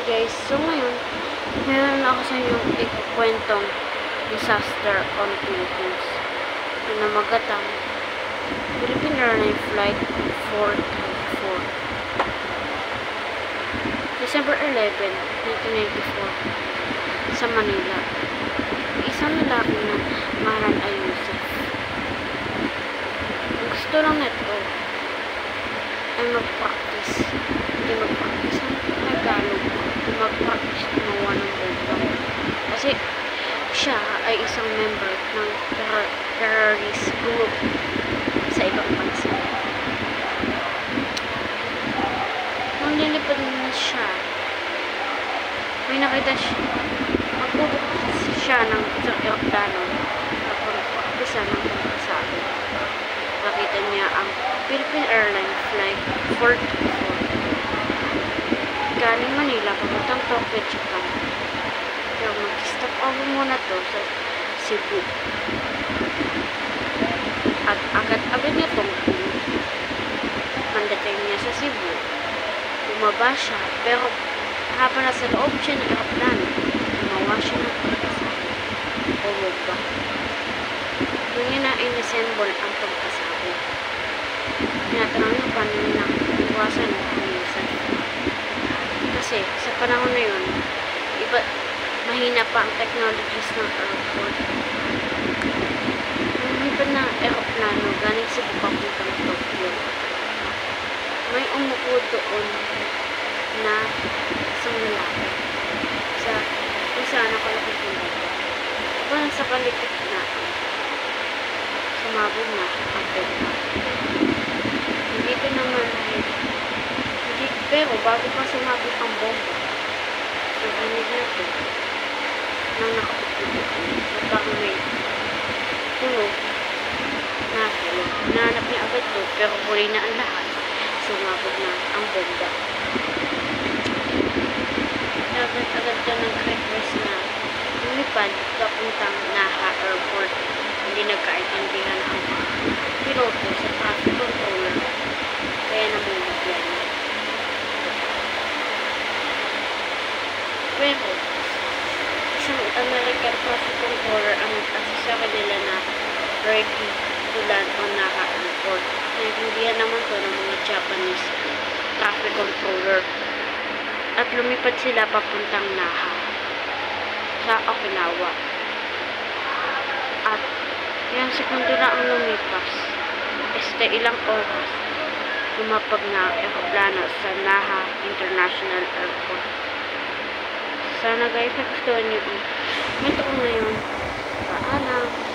guys, so ngayon, meron ako sa inyong ikukwentong disaster on Philippines. Na magatang Philippine Airlines Flight 434 December 11, 1994 sa Manila. Isang lalaki na ngalan ay Yusef. Ang gusto lang nito ay mag-practice. Hindi mag-practice ng Tagalog. Mag-practice gumawa ng bomba. Kasi siya ay isang member ng terrorist group sa ibang bansa. Nung lilipad na siya, may nakita siya. Magpupunta siya ng isang aeroplano na pagpapisa ng pagkasabi. Nakita niya ang Philippine Airlines Flight 434 galing Manila papuntang Tokyo, Japan. Pero mag-stop over muna to sa Cebu. At agad-agad niya itong mandating niya sa Cebu. Bumaba siya, pero habang nasa loob siya ng aeroplano, gumawa siya ng pagkasabi. O ba? Doon niya na in-assemble ang pagkasabi. Tinatanong niya paano niya iwasan ang pag-iwasan. Kasi sa panahon na yun, mahina pa ang technologies ng airport. Lumipad na aeroplano galing sa papuntang Tokyo. May umupo doon na isang lalaki kung saan nakalapit yung dito. Parang sa palikit na sumabog na ang bomba. Dito naman pero bago pa sumabog ang bomba, so ganyan nato nang nakapagpupo at baka may tulog na tulog. Nahanap niya agad to, pero huli na ang lahat. Sumabog na ang bomba. Agad-agad ka nag-request na lumipad papuntang Naha Airport. Hindi nagkaintindihan ang piloto sa traffic controller, kaya namulog yan. Pero isang American traffic controller ang nag-assist sa kanila na ready to land on Naha Airport. Naintindihan naman to ng mga Japanese traffic controller. At lumipad sila papuntang Naha sa Okinawa. At ilang segundo na ang lumipas. Ilang oras lumapag na ang aeroplano sa Naha International Airport. Sana guys, nagustuhan niyo yung kwento ko ngayon. Paalam!